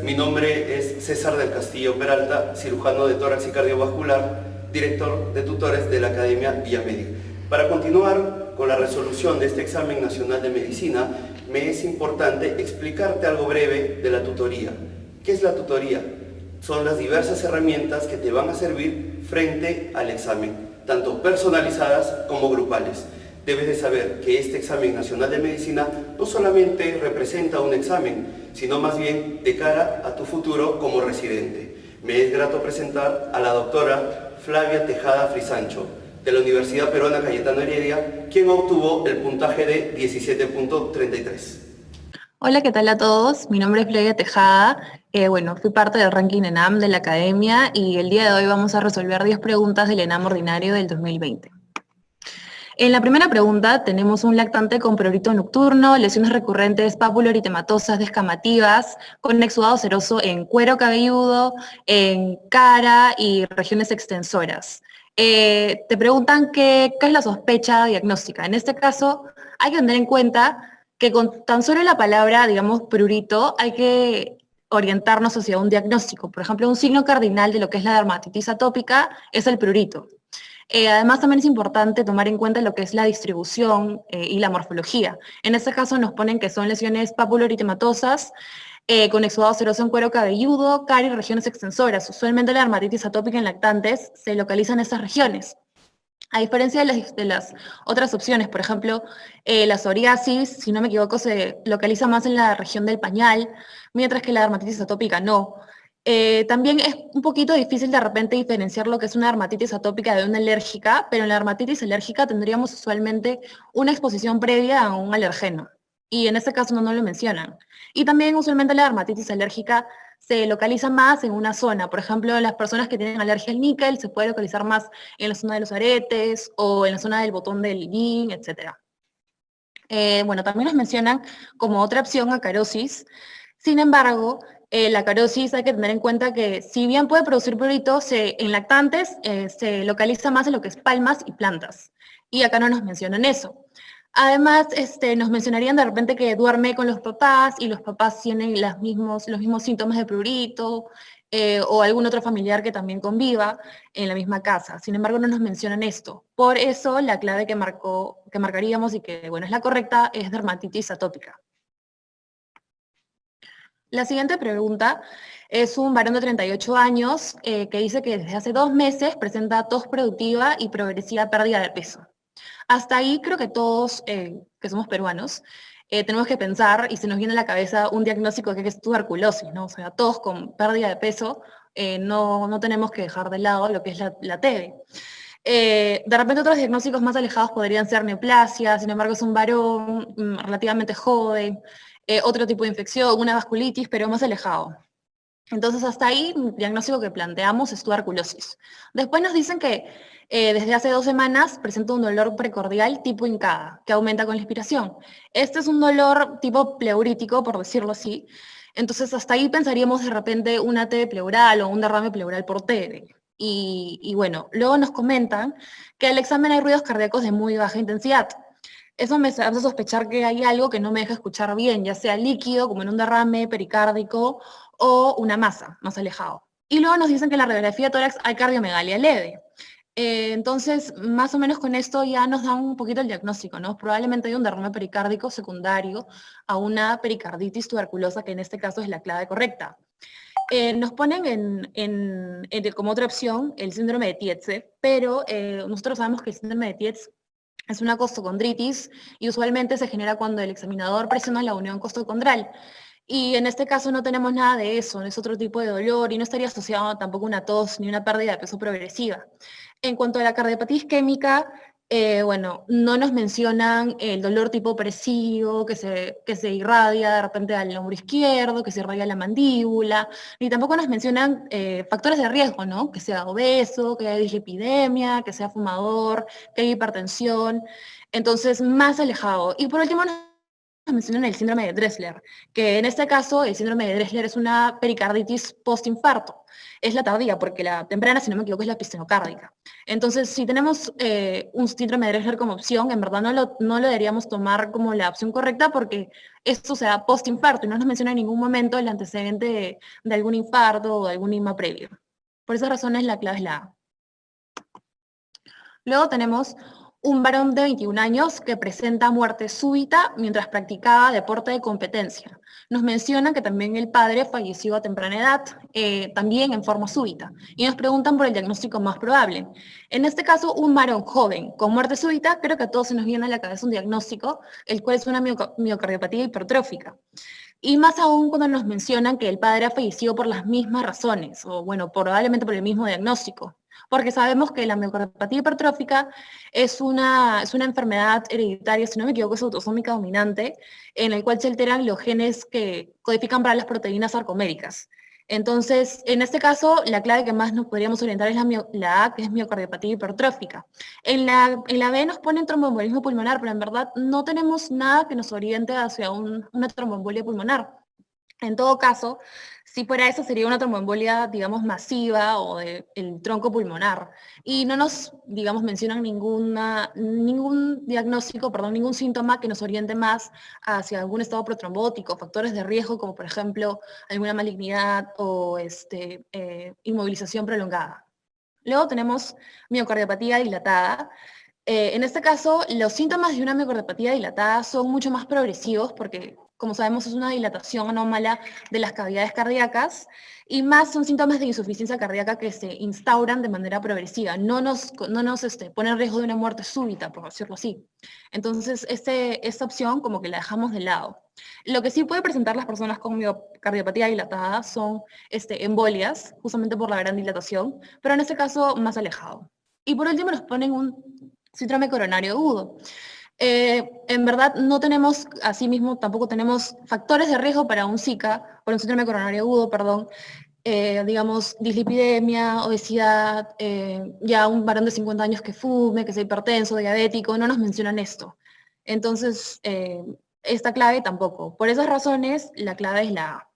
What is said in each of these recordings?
Mi nombre es César del Castillo Peralta, cirujano de tórax y cardiovascular, director de tutores de la Academia Villamedir. Para continuar con la resolución de este examen nacional de medicina, me es importante explicarte algo breve de la tutoría. ¿Qué es la tutoría? Son las diversas herramientas que te van a servir frente al examen, tanto personalizadas como grupales. Debes de saber que este examen nacional de medicina no solamente representa un examen, sino más bien de cara a tu futuro como residente. Me es grato presentar a la doctora Flavia Tejada Frisancho, de la Universidad Peruana Cayetano Heredia, quien obtuvo el puntaje de 17.33. Hola, ¿qué tal a todos? Mi nombre es Flavia Tejada. Fui parte del ranking ENAM de la academia y el día de hoy vamos a resolver 10 preguntas del ENAM ordinario del 2020. En la primera pregunta tenemos un lactante con prurito nocturno, lesiones recurrentes papuloritematosas descamativas, con exudado seroso en cuero cabelludo, en cara y regiones extensoras. Te preguntan qué es la sospecha diagnóstica. En este caso, hay que tener en cuenta que con tan solo la palabra, digamos, prurito, hay que orientarnos hacia un diagnóstico. Por ejemplo, un signo cardinal de lo que es la dermatitis atópica es el prurito. Además, también es importante tomar en cuenta lo que es la distribución y la morfología. En este caso nos ponen que son lesiones papuloritematosas con exudado seroso en cuero cabelludo, cara y regiones extensoras. Usualmente la dermatitis atópica en lactantes se localiza en estas regiones. A diferencia de las otras opciones, por ejemplo, la psoriasis, si no me equivoco, se localiza más en la región del pañal, mientras que la dermatitis atópica no. También es un poquito difícil de repente diferenciar lo que es una dermatitis atópica de una alérgica, pero en la dermatitis alérgica tendríamos usualmente una exposición previa a un alergeno, y en este caso no lo mencionan. Y también usualmente la dermatitis alérgica se localiza más en una zona. Por ejemplo, las personas que tienen alergia al níquel se puede localizar más en la zona de los aretes o en la zona del botón del yin, etc. También nos mencionan como otra opción acarosis. Sin embargo, la carosis hay que tener en cuenta que si bien puede producir pruritos, en lactantes se localiza más en lo que es palmas y plantas. Y acá no nos mencionan eso. Además, nos mencionarían de repente que duerme con los papás y los papás tienen los mismos síntomas de prurito, o algún otro familiar que también conviva en la misma casa. Sin embargo, no nos mencionan esto. Por eso, la clave que marcaríamos y que, bueno, es la correcta, es dermatitis atópica. La siguiente pregunta es un varón de 38 años que dice que desde hace 2 meses presenta tos productiva y progresiva pérdida de peso. Hasta ahí creo que todos, que somos peruanos, tenemos que pensar y se nos viene a la cabeza un diagnóstico que es tuberculosis, ¿no? O sea, todos con pérdida de peso, no tenemos que dejar de lado lo que es la TB. De repente otros diagnósticos más alejados podrían ser neoplasia, sin embargo es un varón relativamente joven, otro tipo de infección, una vasculitis, pero más alejado. Entonces, hasta ahí, el diagnóstico que planteamos es tuberculosis. Después nos dicen que desde hace 2 semanas presenta un dolor precordial tipo hincada, que aumenta con la inspiración. Este es un dolor tipo pleurítico, por decirlo así. Entonces, hasta ahí pensaríamos de repente un ATV pleural o un derrame pleural por TB. Y bueno, luego nos comentan que al examen hay ruidos cardíacos de muy baja intensidad. Eso me hace sospechar que hay algo que no me deja escuchar bien, ya sea líquido, como en un derrame pericárdico, o una masa, más alejado. Y luego nos dicen que en la radiografía de tórax hay cardiomegalia leve. Entonces, más o menos con esto ya nos dan un poquito el diagnóstico, ¿no? Probablemente hay un derrame pericárdico secundario a una pericarditis tuberculosa, que en este caso es la clave correcta. Nos ponen como otra opción el síndrome de Tietze, pero nosotros sabemos que el síndrome de Tietze es una costocondritis y usualmente se genera cuando el examinador presiona la unión costocondral. Y en este caso no tenemos nada de eso, es otro tipo de dolor y no estaría asociado tampoco a una tos ni una pérdida de peso progresiva. En cuanto a la cardiopatía isquémica, no nos mencionan el dolor tipo opresivo que se irradia de repente al hombro izquierdo, que se irradia a la mandíbula, ni tampoco nos mencionan factores de riesgo, ¿no? Que sea obeso, que haya dislipidemia, que sea fumador, que haya hipertensión. Entonces, más alejado. Y por último, mencionan el síndrome de Dressler, que en este caso el síndrome de Dressler es una pericarditis postinfarto. Es la tardía, porque la temprana, si no me equivoco, es la epistenocárdica. Entonces, si tenemos un síndrome de Dressler como opción, en verdad no lo deberíamos tomar como la opción correcta, porque esto se da postinfarto y no nos menciona en ningún momento el antecedente de algún infarto o de algún IMA previo. Por esas razones, la clave es la A. Luego tenemos un varón de 21 años que presenta muerte súbita mientras practicaba deporte de competencia. Nos menciona que también el padre falleció a temprana edad, también en forma súbita, y nos preguntan por el diagnóstico más probable. En este caso, un varón joven con muerte súbita, creo que a todos se nos viene a la cabeza un diagnóstico, el cual es una miocardiopatía hipertrófica. Y más aún cuando nos mencionan que el padre ha fallecido por las mismas razones, o bueno, probablemente por el mismo diagnóstico. Porque sabemos que la miocardiopatía hipertrófica es una enfermedad hereditaria, si no me equivoco, es autosómica dominante, en la cual se alteran los genes que codifican para las proteínas sarcoméricas. Entonces, en este caso, la clave que más nos podríamos orientar es la A, que es miocardiopatía hipertrófica. En la B nos ponen tromboembolismo pulmonar, pero en verdad no tenemos nada que nos oriente hacia una tromboembolia pulmonar. En todo caso, si fuera eso, sería una tromboembolia, digamos, masiva o del tronco pulmonar. Y no nos, digamos, mencionan ningún diagnóstico, perdón, ningún síntoma que nos oriente más hacia algún estado protrombótico, factores de riesgo, como por ejemplo alguna malignidad o inmovilización prolongada. Luego tenemos miocardiopatía dilatada. En este caso, los síntomas de una miocardiopatía dilatada son mucho más progresivos porque, como sabemos, es una dilatación anómala de las cavidades cardíacas y más son síntomas de insuficiencia cardíaca que se instauran de manera progresiva. No nos pone en riesgo de una muerte súbita, por decirlo así. Entonces, esta opción como que la dejamos de lado. Lo que sí puede presentar las personas con miocardiopatía dilatada son embolias, justamente por la gran dilatación, pero en este caso más alejado. Y por último nos ponen un síndrome coronario agudo. En verdad no tenemos, asimismo, tampoco tenemos factores de riesgo para un SICA, para un síndrome coronario agudo, perdón, digamos, dislipidemia, obesidad, ya un varón de 50 años que fume, que sea hipertenso, diabético, no nos mencionan esto. Entonces, esta clave tampoco. Por esas razones, la clave es la A.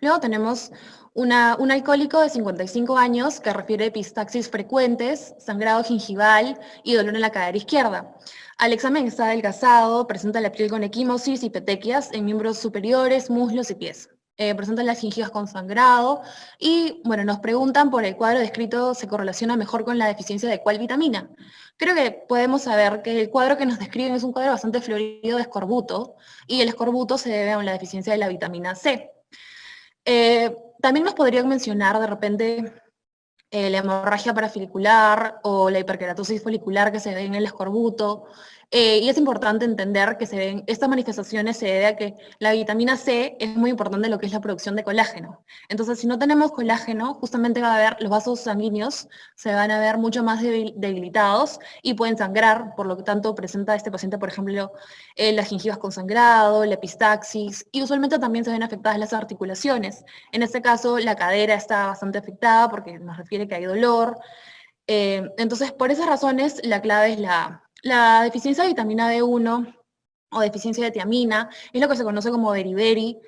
Luego tenemos un alcohólico de 55 años que refiere epistaxis frecuentes, sangrado gingival y dolor en la cadera izquierda. Al examen está adelgazado, presenta la piel con equimosis y petequias en miembros superiores, muslos y pies. Presenta las gingivas con sangrado y, bueno, nos preguntan por el cuadro descrito se correlaciona mejor con la deficiencia de cuál vitamina. Creo que podemos saber que el cuadro que nos describen es un cuadro bastante florido de escorbuto y el escorbuto se debe a la deficiencia de la vitamina C. También nos podrían mencionar de repente la hemorragia parafolicular o la hiperkeratosis folicular que se ve en el escorbuto. Y es importante entender que estas manifestaciones se debe a que la vitamina C es muy importante en lo que es la producción de colágeno. Entonces, si no tenemos colágeno, justamente los vasos sanguíneos se van a ver mucho más debilitados y pueden sangrar, por lo que tanto presenta este paciente, por ejemplo, las gingivas con sangrado, la epistaxis, y usualmente también se ven afectadas las articulaciones. En este caso, la cadera está bastante afectada porque nos refiere que hay dolor. Entonces, por esas razones, la clave es la deficiencia de vitamina B1 o deficiencia de tiamina, es lo que se conoce como beriberi.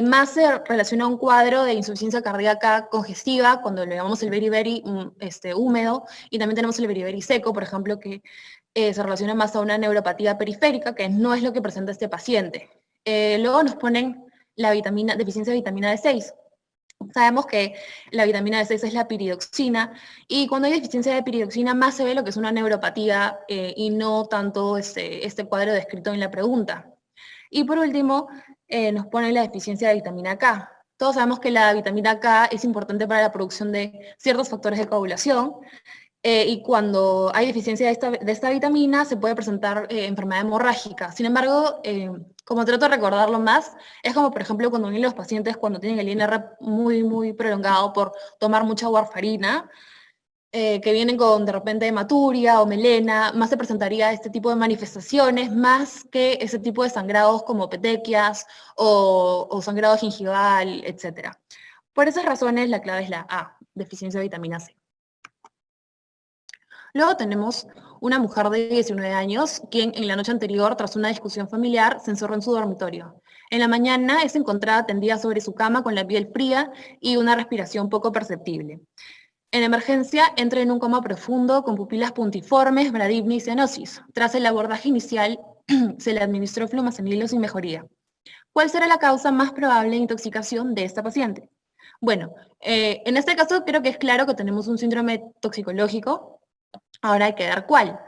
Más se relaciona a un cuadro de insuficiencia cardíaca congestiva, cuando le llamamos el beriberi húmedo, y también tenemos el beriberi seco, por ejemplo, que se relaciona más a una neuropatía periférica, que no es lo que presenta este paciente. Luego nos ponen deficiencia de vitamina D6. Sabemos que la vitamina D6 es la piridoxina, y cuando hay deficiencia de piridoxina más se ve lo que es una neuropatía y no tanto este cuadro descrito en la pregunta. Y por último, nos pone la deficiencia de vitamina K. Todos sabemos que la vitamina K es importante para la producción de ciertos factores de coagulación, y cuando hay deficiencia de esta vitamina se puede presentar enfermedad hemorrágica. Sin embargo, como trato de recordarlo más, es como por ejemplo cuando vienen los pacientes cuando tienen el INR muy, muy prolongado por tomar mucha warfarina, que vienen con de repente hematuria o melena, más se presentaría este tipo de manifestaciones, más que ese tipo de sangrados como petequias o sangrado gingival, etc. Por esas razones la clave es la A, deficiencia de vitamina C. Luego tenemos una mujer de 19 años, quien en la noche anterior, tras una discusión familiar, se encerró en su dormitorio. En la mañana es encontrada tendida sobre su cama con la piel fría y una respiración poco perceptible. En emergencia entra en un coma profundo con pupilas puntiformes, bradipnia y cianosis. Tras el abordaje inicial, se le administró flumacenilo sin mejoría. ¿Cuál será la causa más probable de intoxicación de esta paciente? Bueno, en este caso creo que es claro que tenemos un síndrome toxicológico. Ahora hay que ver cuál.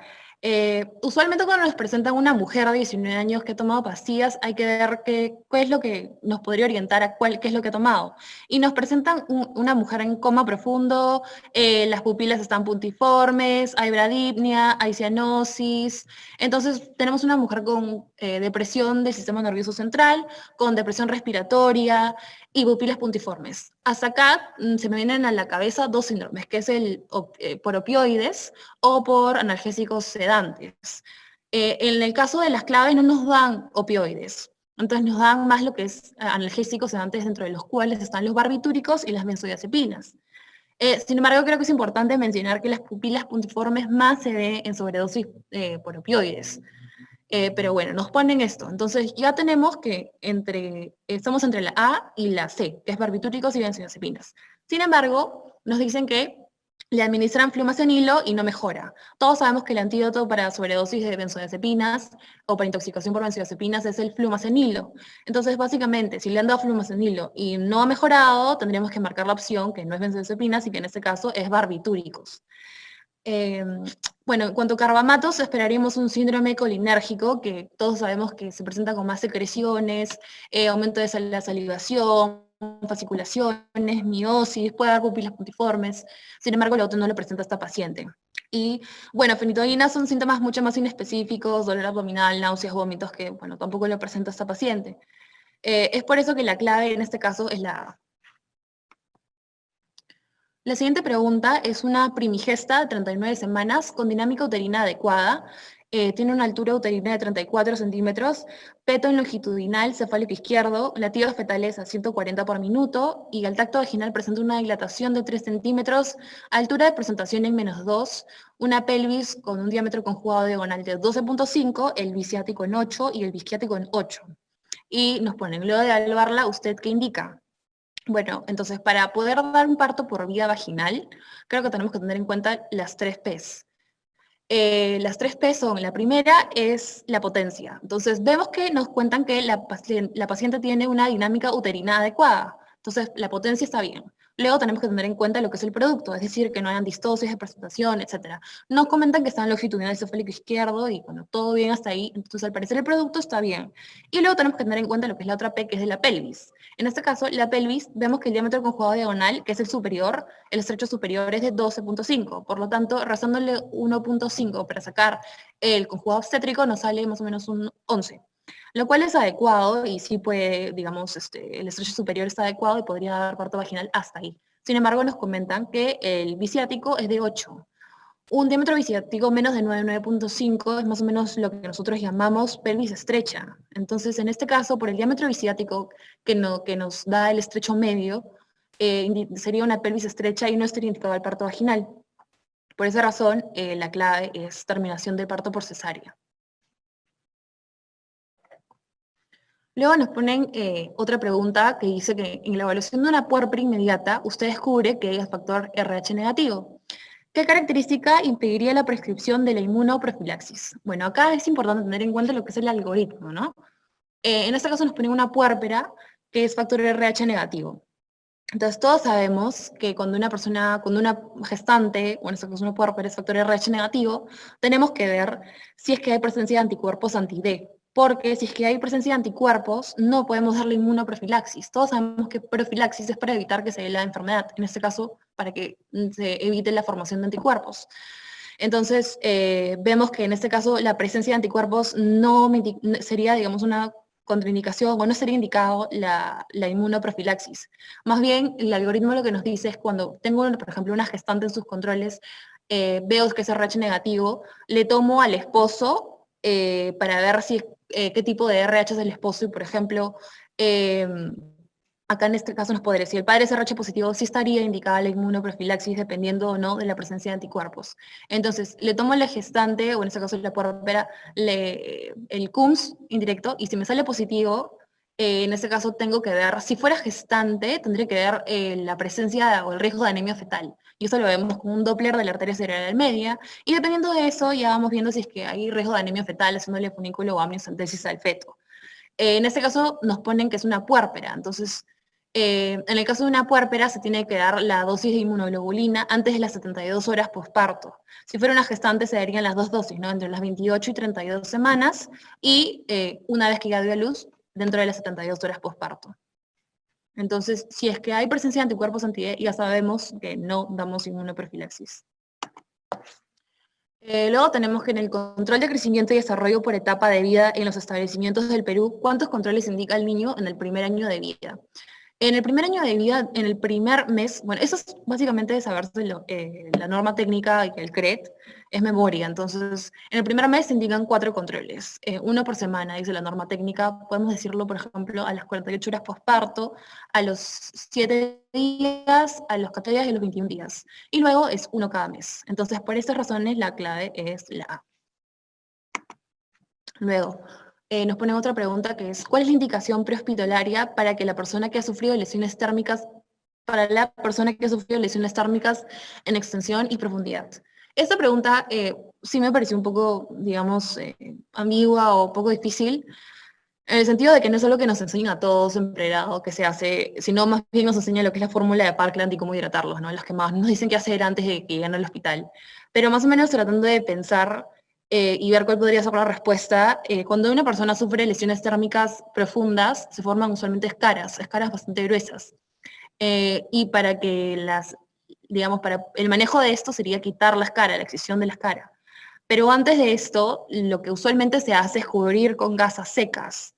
Usualmente cuando nos presentan una mujer de 19 años que ha tomado pastillas, hay que ver qué es lo que nos podría orientar a qué es lo que ha tomado. Y nos presentan una mujer en coma profundo, las pupilas están puntiformes, hay bradipnia, hay cianosis. Entonces tenemos una mujer con depresión del sistema nervioso central, con depresión respiratoria y pupilas puntiformes. Hasta acá se me vienen a la cabeza dos síndromes, que es por opioides o por analgésicos sedantes. En el caso de las claves no nos dan opioides, entonces nos dan más lo que es analgésicos sedantes, dentro de los cuales están los barbitúricos y las benzodiazepinas. Sin embargo, creo que es importante mencionar que las pupilas puntiformes más se ven en sobredosis por opioides. Pero bueno, nos ponen esto. Entonces ya tenemos que estamos entre la A y la C, que es barbitúricos y benzodiazepinas. Sin embargo, nos dicen que le administran flumacenilo y no mejora. Todos sabemos que el antídoto para sobredosis de benzodiazepinas o para intoxicación por benzodiazepinas es el flumacenilo. Entonces, básicamente, si le han dado flumacenilo y no ha mejorado, tendríamos que marcar la opción que no es benzodiazepinas y que en este caso es barbitúricos. Eh, bueno, en cuanto a carbamatos, esperaríamos un síndrome colinérgico, que todos sabemos que se presenta con más secreciones, aumento de la salivación, fasciculaciones, miosis, puede dar pupilas puntiformes. Sin embargo, el otro no lo presenta a esta paciente. Y bueno, fenitoína son síntomas mucho más inespecíficos, dolor abdominal, náuseas, vómitos, que bueno, tampoco lo presenta esta paciente. Es por eso que la clave en este caso es la A. La siguiente pregunta es una primigesta de 39 semanas con dinámica uterina adecuada. Tiene una altura uterina de 34 centímetros, peto en longitudinal cefálico izquierdo, latidos fetales a 140 por minuto y al tacto vaginal presenta una dilatación de 3 centímetros, altura de presentación en -2, una pelvis con un diámetro conjugado diagonal de 12.5, el biciático en 8 y el bisquiático en 8. Y nos ponen, luego de evaluarla, ¿usted qué indica? Bueno, entonces para poder dar un parto por vía vaginal, creo que tenemos que tener en cuenta las 3 Ps. Las 3 P son, la primera es la potencia. Entonces vemos que nos cuentan que la paciente tiene una dinámica uterina adecuada. Entonces la potencia está bien. Luego tenemos que tener en cuenta lo que es el producto, es decir, que no hayan distosis de presentación, etc. Nos comentan que está en longitudinal cefálico izquierdo y bueno, todo bien hasta ahí. Entonces al parecer el producto está bien. Y luego tenemos que tener en cuenta lo que es la otra P, que es de la pelvis. En este caso, la pelvis, vemos que el diámetro conjugado diagonal, que es el superior, el estrecho superior es de 12.5. Por lo tanto, rezándole 1.5 para sacar el conjugado obstétrico, nos sale más o menos un 11. Lo cual es adecuado y sí puede, digamos, el estrecho superior está adecuado y podría dar parto vaginal hasta ahí. Sin embargo, nos comentan que el biciático es de 8. Un diámetro biciático menos de 9, 9.5 es más o menos lo que nosotros llamamos pelvis estrecha. Entonces, en este caso, por el diámetro biciático que nos da el estrecho medio, sería una pelvis estrecha y no estaría indicado el parto vaginal. Por esa razón, la clave es terminación del parto por cesárea. Luego nos ponen otra pregunta que dice que en la evaluación de una puerpera inmediata, usted descubre que es factor RH negativo. ¿Qué característica impediría la prescripción de la inmunoprofilaxis? Bueno, acá es importante tener en cuenta lo que es el algoritmo, ¿no? En este caso nos ponen una puérpera que es factor RH negativo. Entonces todos sabemos que cuando una gestante, o en este caso una puérpera es factor RH negativo, tenemos que ver si es que hay presencia de anticuerpos anti-D, porque si es que hay presencia de anticuerpos, no podemos darle inmunoprofilaxis. Todos sabemos que profilaxis es para evitar que se dé la enfermedad, en este caso para que se evite la formación de anticuerpos. Entonces, vemos que en este caso la presencia de anticuerpos no sería, digamos, una contraindicación o no sería indicado la inmunoprofilaxis. Más bien, el algoritmo lo que nos dice es cuando tengo, por ejemplo, una gestante en sus controles, veo que es RH negativo, le tomo al esposo para ver si qué tipo de RH es el esposo y, por ejemplo, Acá en este caso nos podría decir, el padre SRH positivo sí estaría indicada la inmunoprofilaxis dependiendo o no de la presencia de anticuerpos. Entonces, le tomo la gestante, o en este caso la puerpera, el CUMS indirecto, y si me sale positivo, en este caso tengo que ver, si fuera gestante, tendría que ver la presencia o el riesgo de anemia fetal. Y eso lo vemos con un Doppler de la arteria cerebral media, y dependiendo de eso ya vamos viendo si es que hay riesgo de anemia fetal, haciéndole funículo o amniocentesis al feto. En este caso nos ponen que es una puérpera, entonces en el caso de una puérpera se tiene que dar la dosis de inmunoglobulina antes de las 72 horas posparto. Si fuera una gestante se darían las dos dosis, ¿no? Entre las 28 y 32 semanas y una vez que ya dio a luz, dentro de las 72 horas posparto. Entonces, si es que hay presencia de anticuerpos anti-E, ya sabemos que no damos inmunoprofilaxis. Luego tenemos que en el control de crecimiento y desarrollo por etapa de vida en los establecimientos del Perú, ¿cuántos controles indica el niño en el primer año de vida? En el primer año de vida, en el primer mes, bueno, eso es básicamente de saberse la norma técnica y el CRET, es memoria. Entonces, en el primer mes se indican 4 controles, uno por semana, dice la norma técnica. Podemos decirlo, por ejemplo, a las 48 horas posparto, a los 7 días, a los 14 días y a los 21 días. Y luego es uno cada mes. Entonces, por estas razones, la clave es la A. Luego, nos ponen otra pregunta que es, ¿cuál es la indicación prehospitalaria para que la persona que ha sufrido lesiones térmicas, para la persona que ha sufrido lesiones térmicas en extensión y profundidad? Esta pregunta sí me pareció un poco, digamos, ambigua o poco difícil, en el sentido de que no es algo que nos enseñan a todos en pregrado que se hace, sino más bien nos enseña lo que es la fórmula de Parkland y cómo hidratarlos, ¿no? Las que más nos dicen qué hacer antes de que lleguen al hospital. Pero más o menos tratando de pensar y ver cuál podría ser la respuesta, cuando una persona sufre lesiones térmicas profundas, se forman usualmente escaras bastante gruesas. Y para que digamos, para el manejo de esto sería quitar la escara, la excisión de la escara. Pero antes de esto, lo que usualmente se hace es cubrir con gasas secas.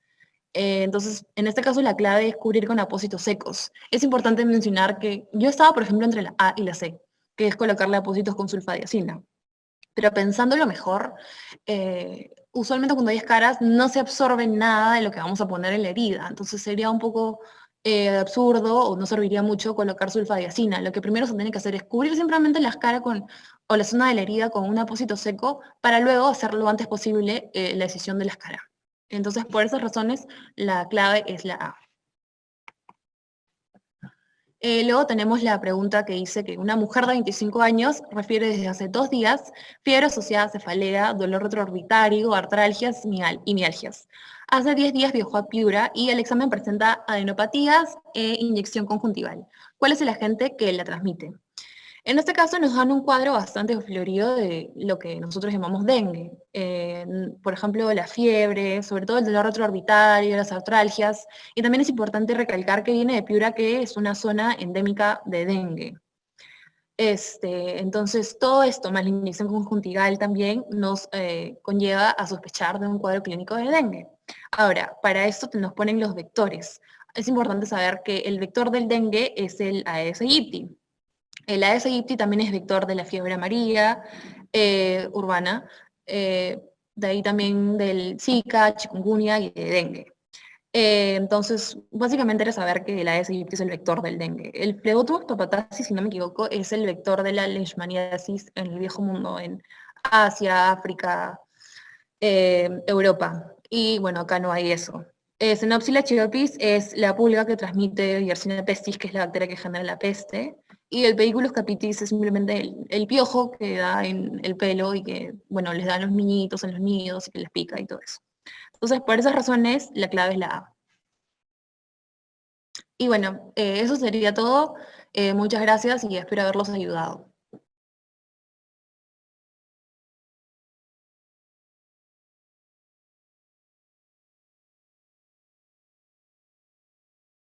Entonces, en este caso la clave es cubrir con apósitos secos. Es importante mencionar que yo estaba, por ejemplo, entre la A y la C, que es colocarle apósitos con sulfadiazina. Pero pensándolo mejor, usualmente cuando hay escaras no se absorbe nada de lo que vamos a poner en la herida. Entonces sería un poco absurdo o no serviría mucho colocar sulfadiazina. Lo que primero se tiene que hacer es cubrir simplemente la escara o la zona de la herida con un apósito seco para luego hacer lo antes posible la decisión de la escara. Entonces, por esas razones, la clave es la A. Luego tenemos la pregunta que dice que una mujer de 25 años refiere desde hace 2 días fiebre asociada a cefalea, dolor retroorbitario, artralgias y mialgias. Hace 10 días viajó a Piura y el examen presenta adenopatías e inyección conjuntival. ¿Cuál es el agente que la transmite? En este caso nos dan un cuadro bastante florido de lo que nosotros llamamos dengue. Por ejemplo, la fiebre, sobre todo el dolor retroorbitario, las artralgias, y también es importante recalcar que viene de Piura, que es una zona endémica de dengue. Entonces, todo esto, más la inyección conjuntival también, nos conlleva a sospechar de un cuadro clínico de dengue. Ahora, para esto nos ponen los vectores. Es importante saber que el vector del dengue es el Aedes aegypti. El Aedes aegypti también es vector de la fiebre amarilla urbana, de ahí también del Zika, chikungunya y de dengue. Entonces, básicamente era saber que el Aedes aegypti es el vector del dengue. El Phlebotomus papatatis, si no me equivoco, es el vector de la leishmaniasis en el viejo mundo, en Asia, África, Europa. Y bueno, acá no hay eso. Xenopsila chiropis es la pulga que transmite Yersinia pestis, que es la bacteria que genera la peste. Y el Pediculus capitis es simplemente el piojo que da en el pelo y que, bueno, les da a los niñitos en los nidos y que les pica y todo eso. Entonces, por esas razones, la clave es la A. Y bueno, eso sería todo. Muchas gracias y espero haberlos ayudado.